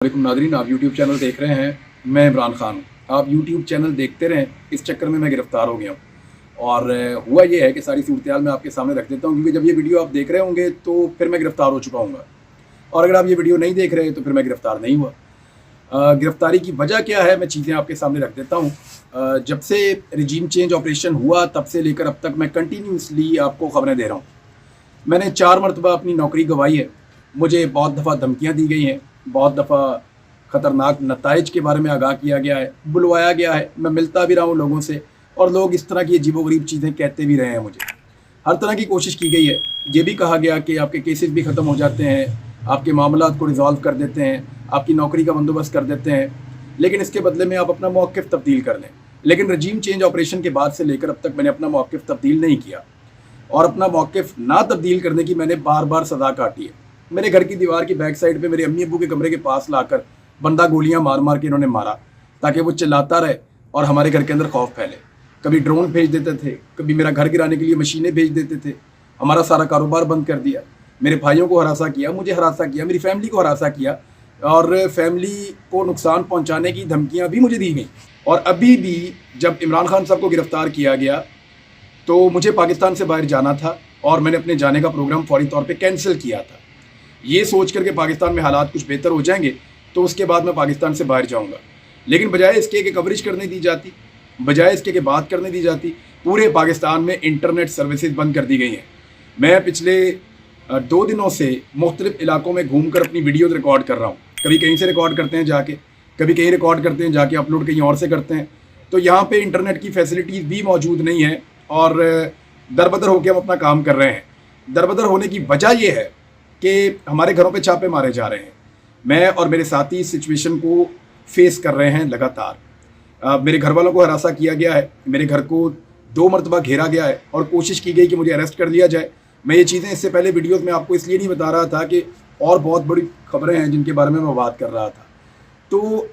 अस्सलामुअलैकुम नाज़रीन, आप यूट्यूब चैनल देख रहे हैं। मैं इमरान खान हूँ। आप यूट्यूब चैनल देखते रहें, इस चक्कर में मैं गिरफ़्तार हो गया हूँ। और हुआ ये है कि सारी सूरत-ए-हाल मैं आपके सामने रख देता हूँ, क्योंकि जब ये वीडियो आप देख रहे होंगे तो फिर मैं गिरफ़्तार हो चुका हूँगा, और अगर आप ये वीडियो नहीं देख रहे तो फिर मैं गिरफ़्तार नहीं हुआ। गिरफ़्तारी की वजह क्या है, मैं चीज़ें आपके सामने रख देता हूँ। जब से रिजीम चेंज ऑपरेशन हुआ तब से लेकर अब तक मैं कंटिन्यूसली आपको ख़बरें दे रहा हूँ। मैंने 4 मरतबा अपनी नौकरी गँवाई है। मुझे बहुत दफ़ा धमकियाँ दी गई हैं, बहुत दफ़ा ख़तरनाक नताइज के बारे में आगाह किया गया है, बुलवाया गया है। मैं मिलता भी रहा हूँ लोगों से, और लोग इस तरह की अजीबो-गरीब चीज़ें कहते भी रहे हैं मुझे। हर तरह की कोशिश की गई है। ये भी कहा गया कि आपके केसेस भी ख़त्म हो जाते हैं, आपके मामलात को रिज़ॉल्व कर देते हैं, आपकी नौकरी का बंदोबस्त कर देते हैं, लेकिन इसके बदले में आप अपना मौक़िफ़ तब्दील कर लें। लेकिन रजीम चेंज ऑपरेशन के बाद से लेकर अब तक मैंने अपना मौक़िफ़ तब्दील नहीं किया, और अपना मौक़िफ़ ना तब्दील करने की मैंने बार-बार सज़ा काटी है। मेरे घर की दीवार की बैक साइड पे मेरे अम्मी अब्बू के कमरे के पास लाकर बंदा गोलियां मार मार के इन्होंने मारा, ताकि वो चिल्लाता रहे और हमारे घर के अंदर खौफ फैले। कभी ड्रोन भेज देते थे, कभी मेरा घर गिराने के लिए मशीनें भेज देते थे, हमारा सारा कारोबार बंद कर दिया। मेरे भाइयों को हरासा किया, मुझे हरासा किया, मेरी फैमिली को हरासा किया, और फैमिली को नुकसान पहुँचाने की धमकियाँ भी मुझे दी गई। और अभी भी जब इमरान खान साहब को गिरफ़्तार किया गया तो मुझे पाकिस्तान से बाहर जाना था, और मैंने अपने जाने का प्रोग्राम फ़ौरी तौर पे कैंसिल किया था, ये सोच कर के पाकिस्तान में हालात कुछ बेहतर हो जाएंगे तो उसके बाद मैं पाकिस्तान से बाहर जाऊंगा। लेकिन बजाय इसके कि कवरेज करने दी जाती, बजाय इसके कि बात करने दी जाती, पूरे पाकिस्तान में इंटरनेट सर्विसेज बंद कर दी गई हैं। मैं पिछले 2 दिनों से मुख्तलिफ इलाकों में घूमकर अपनी वीडियोज़ रिकॉर्ड कर रहा हूँ। कभी कहीं से रिकॉर्ड करते हैं जाके, कभी कहीं रिकॉर्ड करते हैं जाके, अपलोड कहीं और से करते हैं। तो यहाँ पर इंटरनेट की फैसिलिटीज़ भी मौजूद नहीं है, और दरबदर होकर हम अपना काम कर रहे हैं। दरबदर होने की वजह यह है कि हमारे घरों पे छापे मारे जा रहे हैं। मैं और मेरे साथी इस सिचुएशन को फेस कर रहे हैं लगातार। मेरे घर वालों को हरासा किया गया है, मेरे घर को 2 मरतबा घेरा गया है, और कोशिश की गई कि मुझे अरेस्ट कर लिया जाए। मैं ये चीज़ें इससे पहले वीडियोज़ में आपको इसलिए नहीं बता रहा था कि और बहुत बड़ी खबरें हैं जिनके बारे में मैं बात कर रहा था। तो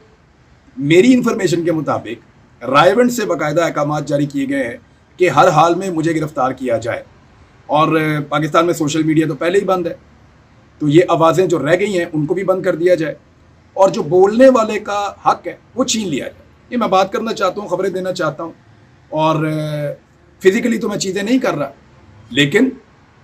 मेरी इन्फॉर्मेशन के मुताबिक रायबंद से बाकायदा अहकाम जारी किए गए हैं कि हर हाल में मुझे गिरफ़्तार किया जाए। और पाकिस्तान में सोशल मीडिया तो पहले ही बंद है, तो ये आवाज़ें जो रह गई हैं उनको भी बंद कर दिया जाए, और जो बोलने वाले का हक है वो छीन लिया जाए। ये मैं बात करना चाहता हूँ, खबरें देना चाहता हूँ, और फिज़िकली तो मैं चीज़ें नहीं कर रहा, लेकिन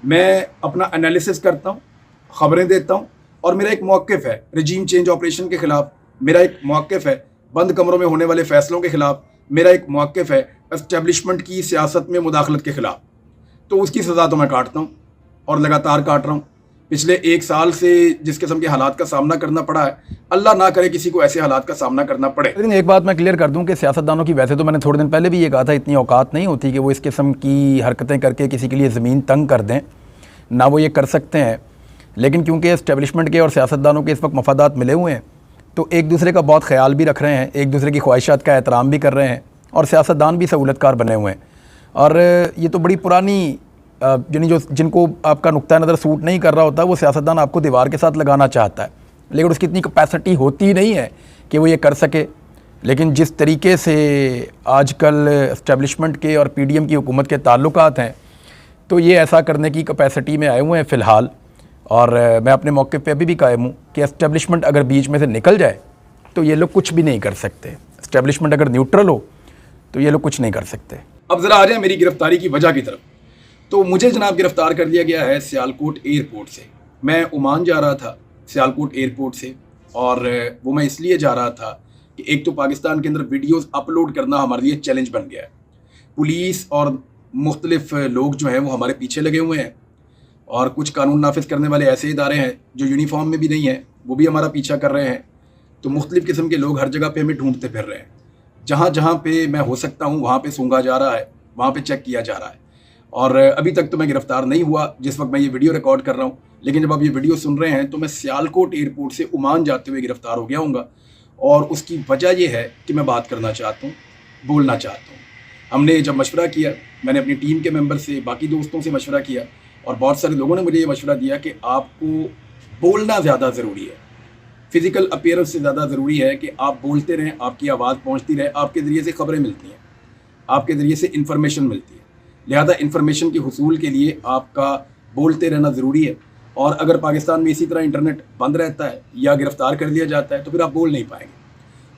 मैं अपना एनालिसिस करता हूँ, खबरें देता हूँ, और मेरा एक मौक़िफ़ है रजीम चेंज ऑपरेशन के ख़िलाफ़, मेरा एक मौक़िफ़ है बंद कमरों में होने वाले फ़ैसलों के ख़िलाफ़, मेरा एक मौक़िफ़ है एस्टेब्लिशमेंट की सियासत में मुदाखलत के ख़िलाफ़। तो उसकी सज़ा तो मैं काटता हूँ, और लगातार काट रहा हूँ। पिछले 1 साल से जिस किस्म के हालात का सामना करना पड़ा है, अल्लाह ना करे किसी को ऐसे हालात का सामना करना पड़े। लेकिन एक बात मैं क्लियर कर दूं कि सियासतदानों की, वैसे तो मैंने थोड़े दिन पहले भी ये कहा था, इतनी औकात नहीं होती कि वो इस किस्म की हरकतें करके किसी के लिए ज़मीन तंग कर दें, ना वो ये कर सकते हैं। लेकिन क्योंकि एस्टेब्लिशमेंट के और सियासतदानों के इस वक्त मफादात मिले हुए हैं, तो एक दूसरे का बहुत ख्याल भी रख रहे हैं, एक दूसरे की ख्वाहिशात का एहतराम भी कर रहे हैं, और सियासतदान भी सहूलतकार बने हुए हैं। और ये तो बड़ी पुरानी यानी जो जिनको आपका नुक्ता नज़र सूट नहीं कर रहा होता, वो सियासतदान आपको दीवार के साथ लगाना चाहता है, लेकिन उसकी इतनी कैपेसिटी होती नहीं है कि वो ये कर सके। लेकिन जिस तरीके से आजकल एस्टेब्लिशमेंट के और पीडीएम की हुकूमत के ताल्लुकात हैं, तो ये ऐसा करने की कैपेसिटी में आए हुए हैं फ़िलहाल। और मैं अपने मौके पे अभी भी कायम हूँ कि एस्टेब्लिशमेंट अगर बीच में से निकल जाए तो ये लोग कुछ भी नहीं कर सकते। एस्टेब्लिशमेंट अगर न्यूट्रल हो तो ये लोग कुछ नहीं कर सकते। अब ज़रा आ जाए मेरी गिरफ़्तारी की वजह की तरफ। तो मुझे जनाब गिरफ़्तार कर लिया गया है सियालकोट एयरपोर्ट से। मैं ओमान जा रहा था सियालकोट एयरपोर्ट से, और वो मैं इसलिए जा रहा था कि एक तो पाकिस्तान के अंदर वीडियोस अपलोड करना हमारे लिए चैलेंज बन गया है। पुलिस और मुख्तलिफ लोग जो हैं वो हमारे पीछे लगे हुए हैं, और कुछ कानून नाफिज करने वाले ऐसे इदारे हैं जो यूनिफॉर्म में भी नहीं हैं, वो भी हमारा पीछा कर रहे हैं। तो मुख्तलिफ़ किस्म के लोग हर जगह पे हमें ढूंढते फिर रहे हैं। जहाँ जहाँ पे मैं हो सकता हूँ वहाँ पे सूंघा जा रहा है, वहाँ पे चेक किया जा रहा है। और अभी तक तो मैं गिरफ़्तार नहीं हुआ जिस वक्त मैं ये वीडियो रिकॉर्ड कर रहा हूँ, लेकिन जब आप ये वीडियो सुन रहे हैं तो मैं सियालकोट एयरपोर्ट से ओमान जाते हुए गिरफ़्तार हो गया हूँगा। और उसकी वजह यह है कि मैं बात करना चाहता हूँ, बोलना चाहता हूँ। हमने जब मशवरा किया, मैंने अपनी टीम के मेंबर से, बाकी दोस्तों से मशवरा किया, और बहुत सारे लोगों ने मुझे ये मशवरा दिया कि आपको बोलना ज़्यादा ज़रूरी है, फ़िज़िकल अपीयरेंस से ज़्यादा ज़रूरी है कि आप बोलते रहें, आपकी आवाज़ पहुँचती रहे, आपके ज़रिए से ख़बरें मिलती हैं, आपके ज़रिए से इन्फॉर्मेशन मिलती है। लिहाजा इन्फॉर्मेशन के हुसूल के लिए आपका बोलते रहना ज़रूरी है। और अगर पाकिस्तान में इसी तरह इंटरनेट बंद रहता है या गिरफ्तार कर लिया जाता है तो फिर आप बोल नहीं पाएंगे।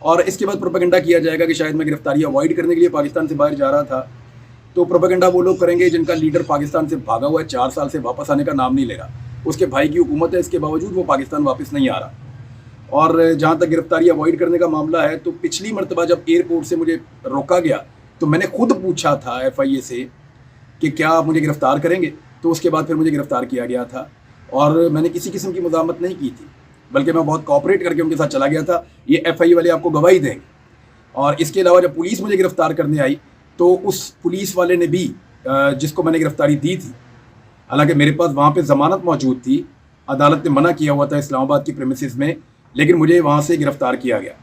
और इसके बाद प्रोपेगेंडा किया जाएगा कि शायद मैं गिरफ्तारी अवॉइड करने के लिए पाकिस्तान से बाहर जा रहा था। तो प्रोपेगेंडा वो लोग करेंगे जिनका लीडर पाकिस्तान से भागा हुआ है, 4 साल से वापस आने का नाम नहीं ले रहा, उसके भाई की हुकूमत है, इसके बावजूद वो पाकिस्तान वापस नहीं आ रहा। और जहाँ तक गिरफ्तारी अवॉइड करने का मामला है, तो पिछली मरतबा जब एयरपोर्ट से मुझे रोका गया तो मैंने खुद पूछा था FIA से कि क्या आप मुझे गिरफ़्तार करेंगे, तो उसके बाद फिर मुझे गिरफ़्तार किया गया था। और मैंने किसी किस्म की मुज़ाहमत नहीं की थी, बल्कि मैं बहुत कोऑपरेट करके उनके साथ चला गया था। ये FIA वाले आपको गवाही देंगे। और इसके अलावा जब पुलिस मुझे गिरफ़्तार करने आई तो उस पुलिस वाले ने भी जिसको मैंने गिरफ़्तारी दी थी, हालांकि मेरे पास वहाँ पे ज़मानत मौजूद थी, अदालत ने मना किया हुआ था इस्लामाबाद की प्रेमिसेस में, लेकिन मुझे वहाँ से गिरफ़्तार किया गया।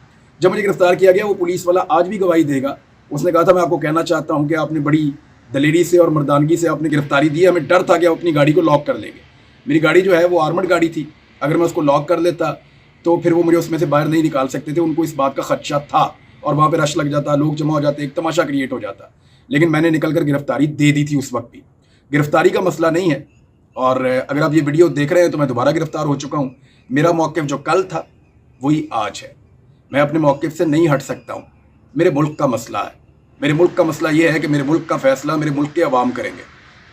जब मुझे गिरफ़्तार किया गया, वो पुलिस वाला आज भी गवाही देगा। उसने कहा था, मैं आपको कहना चाहता हूँ कि आपने बड़ी दलेरी से और मर्दानगी से आपने गिरफ़्तारी दी, हमें डर था कि आप अपनी गाड़ी को लॉक कर लेंगे। मेरी गाड़ी जो है वो आर्मर्ड गाड़ी थी, अगर मैं उसको लॉक कर लेता तो फिर वो मुझे उसमें से बाहर नहीं निकाल सकते थे। उनको इस बात का खदशा था और वहाँ पे रश लग जाता, लोग जमा हो जाते, एक तमाशा क्रिएट हो जाता। लेकिन मैंने निकल कर गिरफ्तारी दे दी थी उस वक्त भी। गिरफ्तारी का मसला नहीं है। और अगर आप ये वीडियो देख रहे हैं तो मैं दोबारा गिरफ्तार हो चुका हूँ। मेरा मौक़िफ़ जो कल था वही आज है। मैं अपने मौक़िफ़ से नहीं हट सकता हूँ। मेरे मुल्क का मसला है। मेरे मुल्क का मसला ये है कि मेरे मुल्क का फ़ैसला मेरे मुल्क के अवाम करेंगे।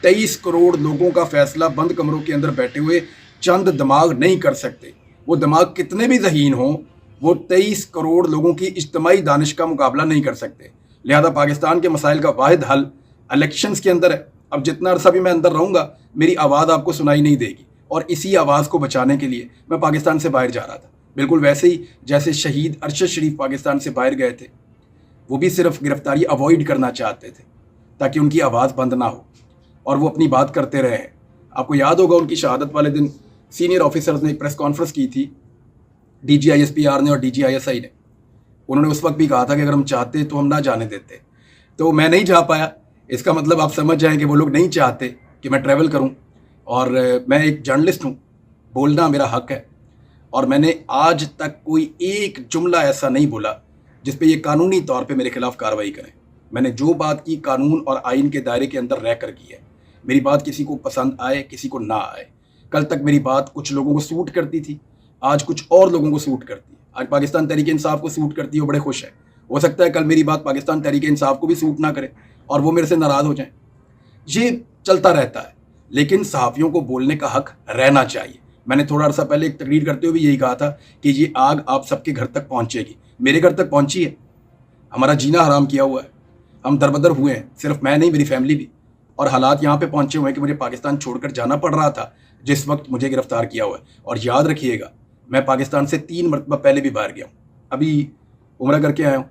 23 करोड़ लोगों का फ़ैसला बंद कमरों के अंदर बैठे हुए चंद दिमाग नहीं कर सकते। वो दिमाग कितने भी ज़हीन हों, वो 23 करोड़ लोगों की इज्तिमाई दानिश का मुकाबला नहीं कर सकते। लिहाजा पाकिस्तान के मसाइल का वाहिद हल इलेक्शंस के अंदर है। अब जितना अरसा भी मैं अंदर रहूँगा, मेरी आवाज़ आपको सुनाई नहीं देगी। और इसी आवाज़ को बचाने के लिए मैं पाकिस्तान से बाहर जा रहा था, बिल्कुल वैसे ही जैसे शहीद अरशद शरीफ पाकिस्तान से बाहर गए थे। वो भी सिर्फ गिरफ्तारी अवॉइड करना चाहते थे ताकि उनकी आवाज़ बंद ना हो और वो अपनी बात करते रहे हैं। आपको याद होगा, उनकी शहादत वाले दिन सीनियर ऑफिसर्स ने एक प्रेस कॉन्फ्रेंस की थी, DGISPR ने और DGISI ने। उन्होंने उस वक्त भी कहा था कि अगर हम चाहते तो हम ना जाने देते। तो मैं नहीं जा पाया। इसका मतलब आप समझ जाएं कि वो लोग नहीं चाहते कि मैं ट्रैवल करूं। और मैं एक जर्नलिस्ट हूं, बोलना मेरा हक है। और मैंने आज तक कोई एक जुमला ऐसा नहीं बोला जिस पे ये कानूनी तौर पे मेरे खिलाफ कार्रवाई करें। मैंने जो बात की कानून और आइन के दायरे के अंदर रह कर की है। मेरी बात किसी को पसंद आए, किसी को ना आए। कल तक मेरी बात कुछ लोगों को सूट करती थी, आज कुछ और लोगों को सूट करती है। आज पाकिस्तान तहरीक इंसाफ को सूट करती है, वो बड़े खुश है। हो सकता है कल मेरी बात पाकिस्तान तहरीक इंसाफ को भी सूट ना करे और वो मेरे से नाराज़ हो जाएं। ये चलता रहता है, लेकिन सहाफ़ियों को बोलने का हक रहना चाहिए। मैंने थोड़ा अर्सा पहले एक तकरीर करते हुए भी यही कहा था कि ये आग आप सबके घर तक पहुँचेगी। मेरे घर तक पहुँची है। हमारा जीना हराम किया हुआ है, हम दरबदर हुए हैं, सिर्फ मैं नहीं, मेरी फैमिली भी। और हालात यहाँ पे पहुँचे हुए हैं कि मुझे पाकिस्तान छोड़कर जाना पड़ रहा था जिस वक्त मुझे गिरफ़्तार किया हुआ है। और याद रखिएगा, मैं पाकिस्तान से 3 मरतबा पहले भी बाहर गया हूँ। अभी उम्रा करके आया हूँ।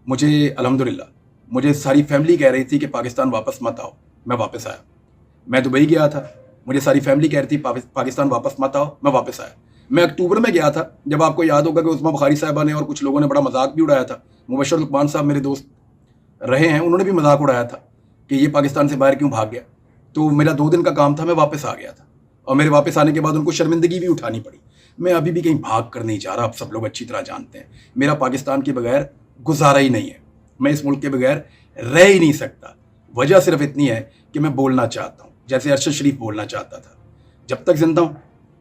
मुझे अल्हम्दुलिल्लाह, मुझे सारी फैमिली कह रही थी कि पाकिस्तान वापस मत आओ, मैं वापस आया। मैं दुबई गया था, मुझे सारी फैमिली कह रही थी पाकिस्तान वापस मत आओ, मैं वापस आया। मैं अक्टूबर में गया था, जब आपको याद होगा कि उस्मा बुखारी साहबा ने और कुछ लोगों ने बड़ा मजाक भी उड़ाया था। मुबशर लुकमान साहब मेरे दोस्त रहे हैं, उन्होंने भी मजाक उड़ाया था कि ये पाकिस्तान से बाहर क्यों भाग गया। तो मेरा 2 दिन का काम था, मैं वापस आ गया था। और मेरे वापस आने के बाद उनको शर्मिंदगी भी उठानी पड़ी। मैं अभी भी कहीं भाग कर नहीं जा रहा, आप सब लोग अच्छी तरह जानते हैं। मेरा पाकिस्तान के बगैर गुजारा ही नहीं है। मैं इस मुल्क के बगैर रह ही नहीं सकता। वजह सिर्फ इतनी है कि मैं बोलना चाहता हूँ, जैसे अरशद शरीफ बोलना चाहता था। जब तक जिंदा हूँ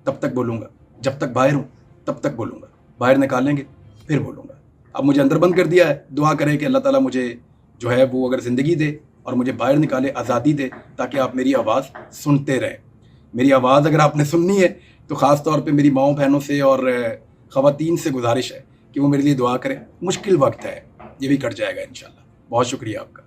तब तक बोलूँगा, जब तक बाहर हूँ तब तक बोलूँगा। बाहर निकालेंगे फिर बोलूँगा। अब मुझे अंदर बंद कर दिया है, दुआ करें कि अल्लाह ताला मुझे जो है वो अगर ज़िंदगी दे और मुझे बाहर निकाले, आज़ादी दे, ताकि आप मेरी आवाज़ सुनते रहें। मेरी आवाज़ अगर आपने सुननी है तो ख़ास तौर पे मेरी माओ बहनों से और ख़वातीन से गुजारिश है कि वो मेरे लिए दुआ करें। मुश्किल वक्त है, ये भी कट जाएगा इंशाल्लाह। बहुत शुक्रिया आपका।